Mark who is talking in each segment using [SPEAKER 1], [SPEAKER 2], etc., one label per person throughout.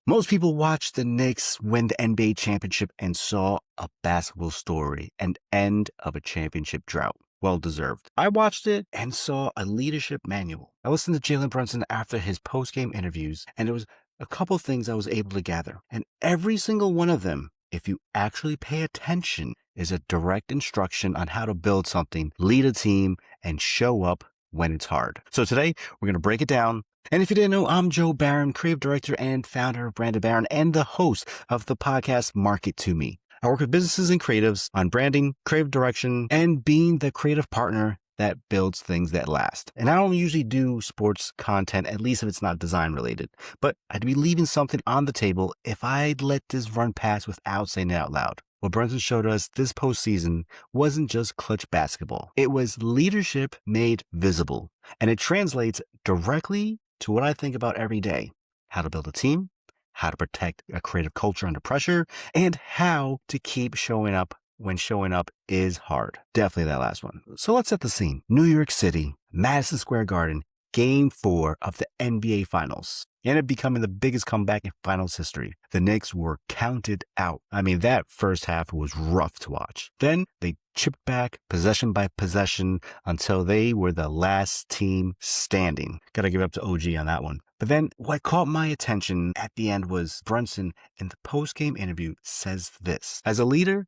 [SPEAKER 1] Most people watched the Knicks win the NBA championship and saw a basketball story, an end of a championship drought. Well deserved. I watched it and saw a leadership manual. I listened to Jalen Brunson after his post-game interviews, and there was a couple things I was able to gather. And every single one of them, if you actually pay attention, is a direct instruction on how to build something, lead a team, and show up when it's hard. So today, we're going to break it down. And if you didn't know, I'm Joe Barron, creative director and founder of Branded Barron, and the host of the podcast Market to Me. I work with businesses and creatives on branding, creative direction, and being the creative partner that builds things that last. And I don't usually do sports content, at least if it's not design related, but I'd be leaving something on the table if I'd let this run past without saying it out loud. What Brunson showed us this postseason wasn't just clutch basketball. It was leadership made visible, and it translates directly to what I think about every day: how to build a team, how to protect a creative culture under pressure, and how to keep showing up when showing up is hard. Definitely that last one. So let's set the scene. New York City, Madison Square Garden, Game 4 of the NBA Finals. Ended up becoming the biggest comeback in finals history. The Knicks were counted out. I mean, that first half was rough to watch. Then they chipped back possession by possession until they were the last team standing. Gotta give it up to OG on that one. But then what caught my attention at the end was Brunson in the post-game interview says this: as a leader,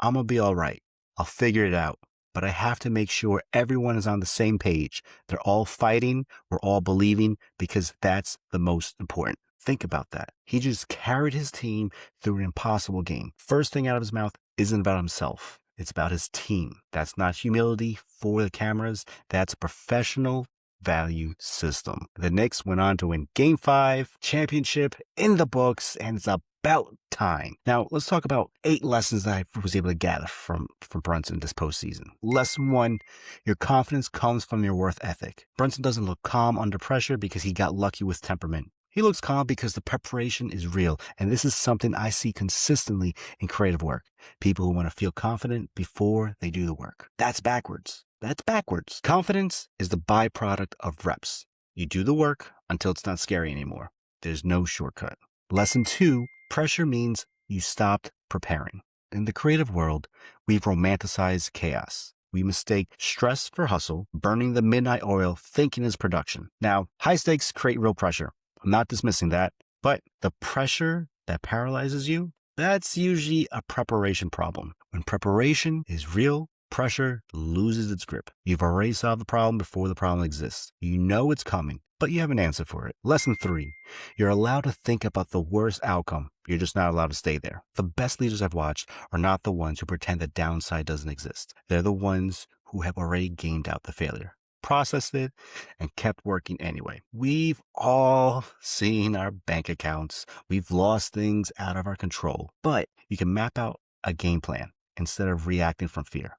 [SPEAKER 1] I'm gonna be all right. I'll figure it out. But I have to make sure everyone is on the same page. They're all fighting. We're all believing, because that's the most important. Think about that. He just carried his team through an impossible game. First thing out of his mouth isn't about himself. It's about his team. That's not humility for the cameras. That's a professional value system. The Knicks went on to win Game 5, championship in the books, and it's about time. Now, let's talk about 8 lessons that I was able to gather from Brunson this postseason. Lesson 1, your confidence comes from your work ethic. Brunson doesn't look calm under pressure because he got lucky with temperament. He looks calm because the preparation is real, and this is something I see consistently in creative work. People who want to feel confident before they do the work. That's backwards. That's backwards. Confidence is the byproduct of reps. You do the work until it's not scary anymore. There's no shortcut. Lesson 2, pressure means you stopped preparing. In the creative world, we've romanticized chaos. We mistake stress for hustle, burning the midnight oil, thinking is production. Now, high stakes create real pressure. I'm not dismissing that, but the pressure that paralyzes you, that's usually a preparation problem. When preparation is real, pressure loses its grip. You've already solved the problem before the problem exists. You know it's coming, but you have an answer for it. Lesson 3, you're allowed to think about the worst outcome. You're just not allowed to stay there. The best leaders I've watched are not the ones who pretend the downside doesn't exist. They're the ones who have already gamed out the failure, processed it, and kept working anyway. We've all seen our bank accounts. We've lost things out of our control, but you can map out a game plan instead of reacting from fear.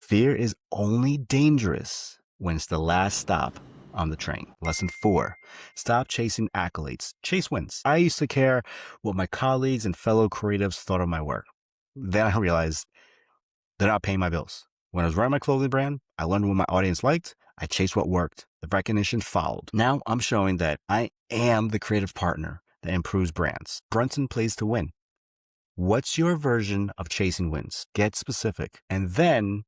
[SPEAKER 1] Fear is only dangerous when it's the last stop on the train. Lesson 4, stop chasing accolades. Chase wins. I used to care what my colleagues and fellow creatives thought of my work. Then I realized they're not paying my bills. When I was running my clothing brand, I learned what my audience liked. I chased what worked. The recognition followed. Now I'm showing that I am the creative partner that improves brands. Brunson plays to win. What's your version of chasing wins? Get specific. And then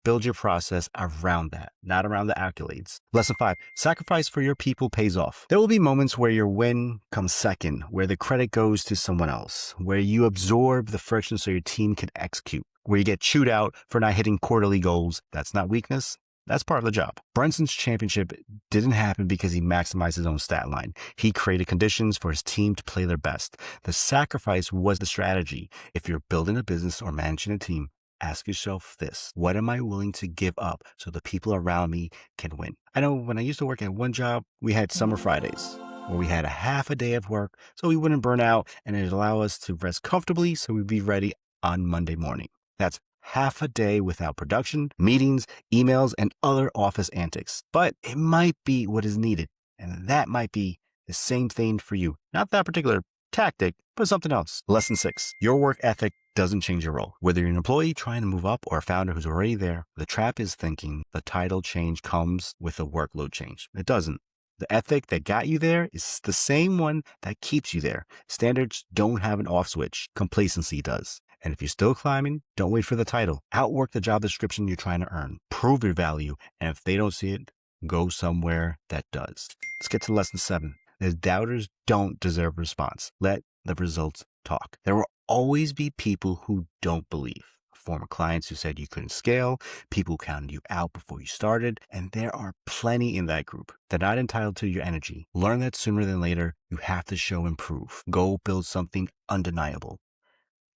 [SPEAKER 1] build your process around that, not around the accolades. Lesson 5, sacrifice for your people pays off. There will be moments where your win comes second, where the credit goes to someone else, where you absorb the friction so your team can execute, where you get chewed out for not hitting quarterly goals. That's not weakness. That's part of the job. Brunson's championship didn't happen because he maximized his own stat line. He created conditions for his team to play their best. The sacrifice was the strategy. If you're building a business or managing a team, ask yourself this: what am I willing to give up so the people around me can win? I know when I used to work at one job, we had summer Fridays where we had a half a day of work so we wouldn't burn out, and it'd allow us to rest comfortably so we'd be ready on Monday morning. That's half a day without production, meetings, emails, and other office antics. But it might be what is needed, and that might be the same thing for you. Not that particular tactic, but something else. Lesson 6, your work ethic doesn't change your role. Whether you're an employee trying to move up or a founder who's already there, the trap is thinking the title change comes with a workload change. It doesn't. The ethic that got you there is the same one that keeps you there. Standards don't have an off switch. Complacency does. And if you're still climbing, don't wait for the title. Outwork the job description you're trying to earn. Prove your value. And if they don't see it, go somewhere that does. Let's get to lesson 7. The doubters don't deserve a response. Let the results talk. There will always be people who don't believe. Former clients who said you couldn't scale, people who counted you out before you started, and there are plenty in that group. They're not entitled to your energy. Learn that sooner than later, you have to show and prove. Go build something undeniable.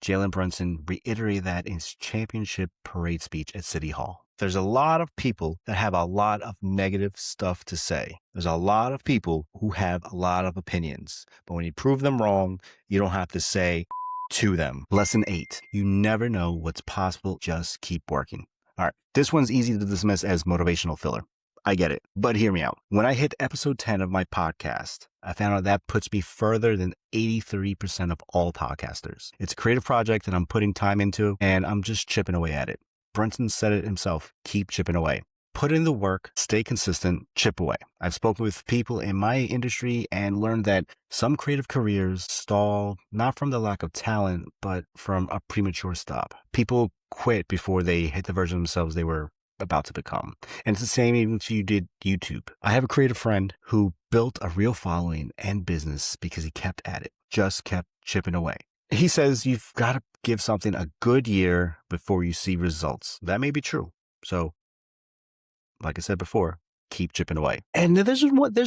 [SPEAKER 1] Jalen Brunson reiterated that in his championship parade speech at City Hall. There's a lot of people that have a lot of negative stuff to say. There's a lot of people who have a lot of opinions. But when you prove them wrong, you don't have to say to them. Lesson 8. You never know what's possible. Just keep working. All right. This one's easy to dismiss as motivational filler. I get it. But hear me out. When I hit episode 10 of my podcast, I found out that puts me further than 83% of all podcasters. It's a creative project that I'm putting time into, and I'm just chipping away at it. Brunson said it himself. Keep chipping away. Put in the work, stay consistent, chip away. I've spoken with people in my industry and learned that some creative careers stall not from the lack of talent, but from a premature stop. People quit before they hit the version of themselves they were about to become. And it's the same even if you did YouTube. I have a creative friend who built a real following and business because he kept at it, just kept chipping away. He says you've got to give something a good year before you see results. That may be true. So, like I said before, keep chipping away. And there's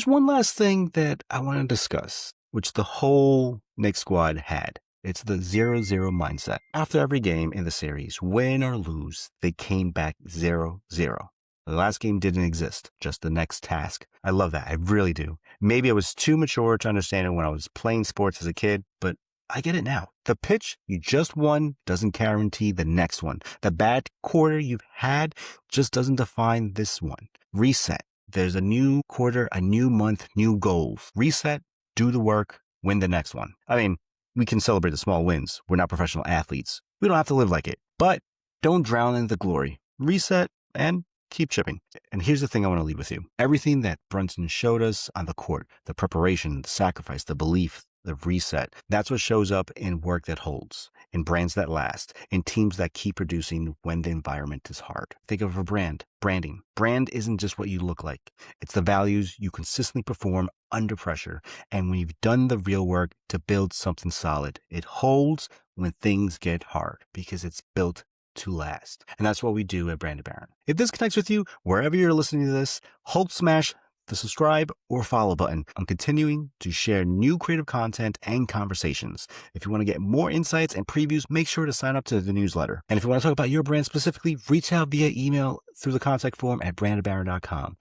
[SPEAKER 1] one last thing that I want to discuss, which the whole Knicks squad had. It's the 0-0 mindset. After every game in the series, win or lose, they came back 0-0. The last game didn't exist, just the next task. I love that. I really do. Maybe I was too mature to understand it when I was playing sports as a kid, but I get it now. The pitch you just won doesn't guarantee the next one. The bad quarter you've had just doesn't define this one. Reset. There's a new quarter, a new month, new goals. Reset, do the work, win the next one. I mean, we can celebrate the small wins. We're not professional athletes. We don't have to live like it. But don't drown in the glory. Reset and keep chipping. And here's the thing I want to leave with you. Everything that Brunson showed us on the court, the preparation, the sacrifice, the belief, the reset, that's what shows up in work that holds, in brands that last, in teams that keep producing when the environment is hard. Think of a brand. Branding. Brand isn't just what you look like. It's the values you consistently perform under pressure. And when you've done the real work to build something solid, it holds when things get hard because it's built to last. And that's what we do at Branded Baron. If this connects with you, wherever you're listening to this, smash the subscribe or follow button. I'm continuing to share new creative content and conversations. If you want to get more insights and previews, make sure to sign up to the newsletter. And if you want to talk about your brand specifically, reach out via email through the contact form at brandedbaron.com.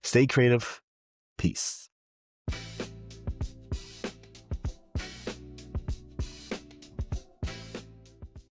[SPEAKER 1] Stay creative. Peace.